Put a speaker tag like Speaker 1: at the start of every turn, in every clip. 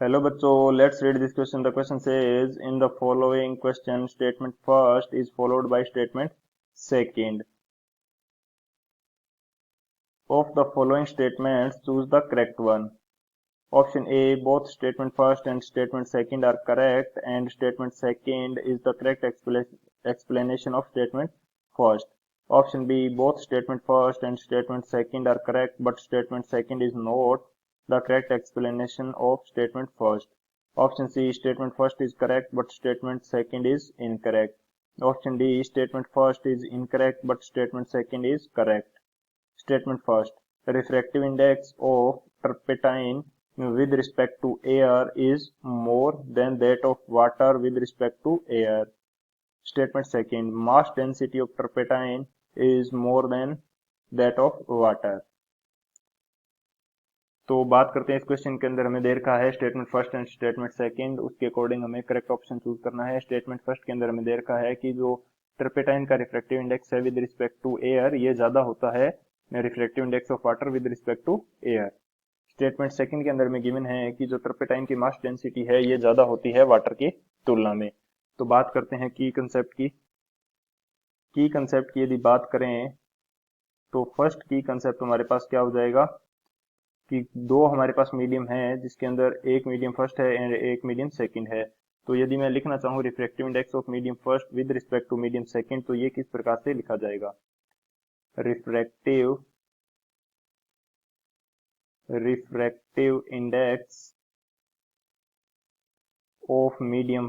Speaker 1: Hello बच्चों, let's read this question. The question says, in the following question, statement first is followed by statement second. Of the following statements, choose the correct one. Option A, both statement first and statement second are correct, and statement second is the correct explanation of statement first. Option B, both statement first and statement second are correct, but statement second is not the correct explanation of statement first. Option C, statement first is correct, but statement second is incorrect. Option D, statement first is incorrect, but statement second is correct. Statement first, the refractive index of turpentine with respect to air is more than that of water with respect to air. Statement second, mass density of turpentine is more than that of water. तो बात करते हैं इस question के अंदर हमें दे रखा है statement first and statement second, उसके अकॉर्डिंग हमें करेक्ट ऑप्शन चूज करना है। स्टेटमेंट फर्स्ट के अंदर हमें दे रखा है कि जो टर्पेटाइन का रिफ्रैक्टिव इंडेक्स है विद रिस्पेक्ट टू एयर ये ज्यादा होता है refractive index of water with respect to air. Statement second के अंदर में गिवन है कि जो टर्पेटाइन की मास डेंसिटी है ये ज्यादा होती है वाटर की तुलना में। तो बात करते हैं की कंसेप्ट की यदि बात करें तो फर्स्ट की कंसेप्ट हमारे पास क्या हो जाएगा कि दो हमारे पास मीडियम है जिसके अंदर एक मीडियम फर्स्ट है एंड एक मीडियम सेकंड है। तो यदि मैं लिखना चाहूँ refractive index of medium first with respect to medium second तो ये किस प्रकार से लिखा जाएगा? Refractive index of medium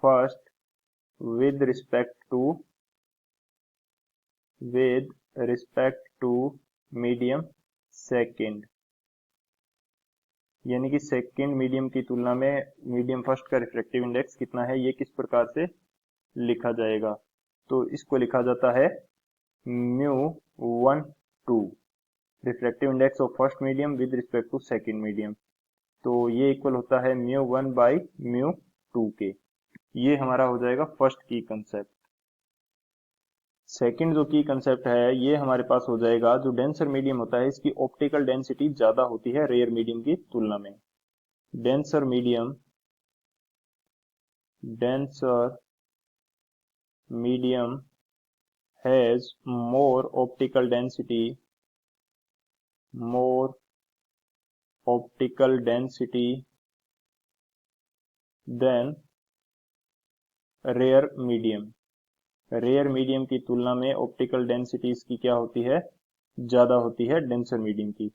Speaker 1: first with respect to medium second, यानी कि सेकंड मीडियम की तुलना में मीडियम फर्स्ट का रिफ्रैक्टिव इंडेक्स कितना है ये किस प्रकार से लिखा जाएगा? तो इसको लिखा जाता है mu 1 2, refractive index of first medium with respect to second medium. तो ये इक्वल होता है म्यू 1 बाई म्यू 2 के। ये हमारा हो जाएगा फर्स्ट की कंसेप्ट। सेकंड जो की कंसेप्ट है ये हमारे पास हो जाएगा जो डेंसर मीडियम होता है इसकी ऑप्टिकल डेंसिटी ज्यादा होती है रेयर मीडियम की तुलना में। Denser medium has more optical density than rare medium। Rare medium की तुलना में ऑप्टिकल डेंसिटी इसकी क्या होती है? ज्यादा होती है डेंसर मीडियम की।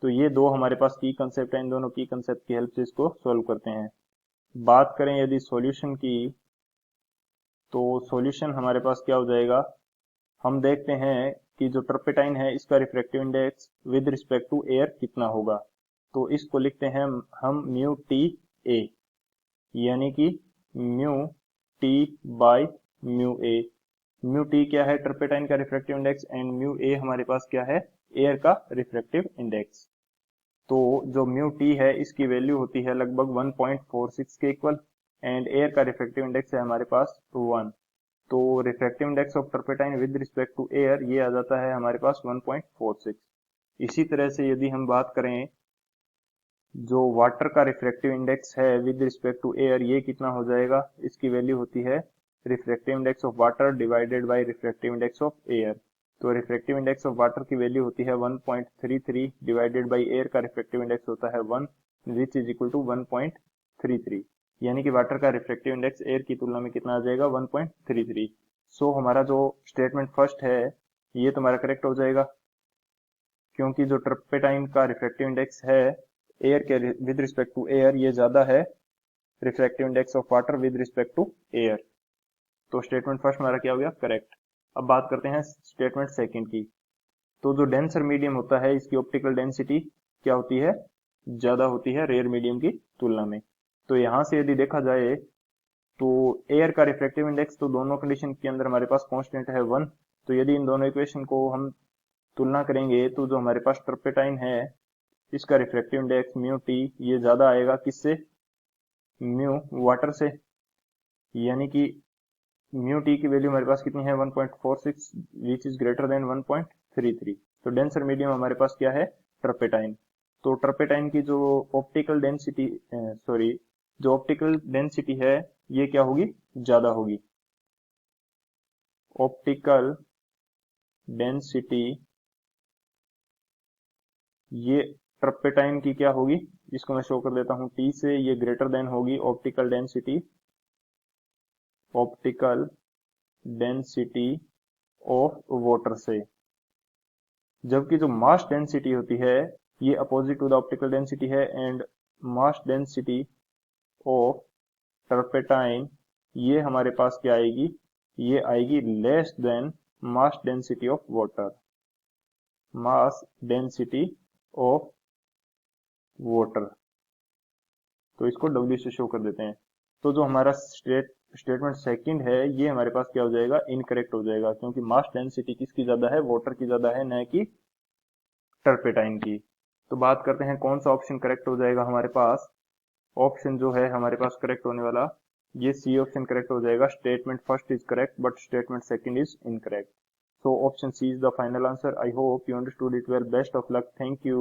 Speaker 1: तो ये दो हमारे पास की कंसेप्ट है, इन दोनों की कंसेप्ट की हेल्प से इसको सॉल्व करते हैं। बात करें यदि सॉल्यूशन की तो सॉल्यूशन हमारे पास क्या हो जाएगा? हम देखते हैं कि जो टर्पेटाइन है इसका refractive index with respect to air कितना होगा। तो इसको लिखते हैं हम म्यू टी ए, यानी कि mu T by mu A. Mu T क्या है? टर्पेटाइन का refractive index, and mu A हमारे पास क्या है? एयर का रिफ्रैक्टिव इंडेक्स। तो जो म्यू टी है इसकी वैल्यू होती है लगभग 1.46 के इक्वल, एंड एयर का रिफ्रैक्टिव इंडेक्स है हमारे पास 1। तो refractive index of turpentine with respect to air ये आ जाता है हमारे पास 1.46। इसी तरह से यदि हम बात करें जो वाटर का रिफ्रैक्टिव इंडेक्स है विद रिस्पेक्ट टू एयर ये कितना हो जाएगा? इसकी वैल्यू होती है refractive index of water divided by refractive index of air. तो रिफ्रैक्टिव इंडेक्स ऑफ वाटर की वैल्यू होती है 1.33 डिवाइडेड बाय एयर का रिफ्रैक्टिव इंडेक्स होता है 1 विच इज इक्वल टू 1.33, यानी कि वाटर का रिफ्रैक्टिव इंडेक्स एयर की तुलना में कितना आ जाएगा? 1.33। सो हमारा जो स्टेटमेंट फर्स्ट है ये तुम्हारा करेक्ट हो जाएगा, क्योंकि जो टर्पेटाइन का रिफ्रैक्टिव इंडेक्स है एयर के विद रिस्पेक्ट टू एयर ये ज्यादा है refractive index of water with respect to air. तो स्टेटमेंट फर्स्ट हमारा क्या हो गया? करेक्ट। अब बात करते हैं स्टेटमेंट सेकंड की। तो जो डेंसर मीडियम होता है इसकी ऑप्टिकल डेंसिटी क्या होती है? ज्यादा होती है रेयर मीडियम की तुलना में। तो यहां से यदि देखा जाए तो एयर का रिफ्रैक्टिव इंडेक्स तो दोनों कंडीशन के अंदर हमारे पास कांस्टेंट है 1। तो यदि इन दोनों इक्वेशन को हम तुलना करेंगे तो जो हमारे पास टर्पेटाइन है इसका रिफ्रैक्टिव इंडेक्स म्यू टी ये ज्यादा आएगा किससे? म्यू वाटर से, यानी कि म्यू टी की वैल्यू हमारे पास कितनी है? 1.46 विच इज ग्रेटर देन 1.33। तो डेंसर मीडियम हमारे पास क्या है, टर्पेटाइन। तो टर्पेटाइन की जो ऑप्टिकल डेंसिटी जो ऑप्टिकल डेंसिटी है ये क्या होगी, ज्यादा होगी। ऑप्टिकल डेंसिटी ये टर्पेटाइन की क्या होगी, इसको मैं शो कर देता हूं टी से, ये ग्रेटर देन होगी ऑप्टिकल डेंसिटी ऑफ वाटर से। जबकि जो मास डेंसिटी होती है ये opposite to the optical density है, and mass density of turpentine ये हमारे पास क्या आएगी, ये आएगी less than mass density of water, mass density of water. तो इसको W से शो कर देते हैं। तो जो हमारा स्टेटमेंट सेकंड है ये हमारे पास क्या हो जाएगा, इनकरेक्ट हो जाएगा, क्योंकि मास डेंसिटी किसकी ज्यादा है, वाटर की ज्यादा है, न कि टर्पेटाइन की। तो बात करते हैं कौन सा ऑप्शन करेक्ट हो जाएगा हमारे पास। ऑप्शन जो है हमारे पास करेक्ट होने वाला, ये सी ऑप्शन करेक्ट हो जाएगा। Statement first is correct but statement second is incorrect. So option C is the final answer. I hope you understood it well. Best of luck. Thank you.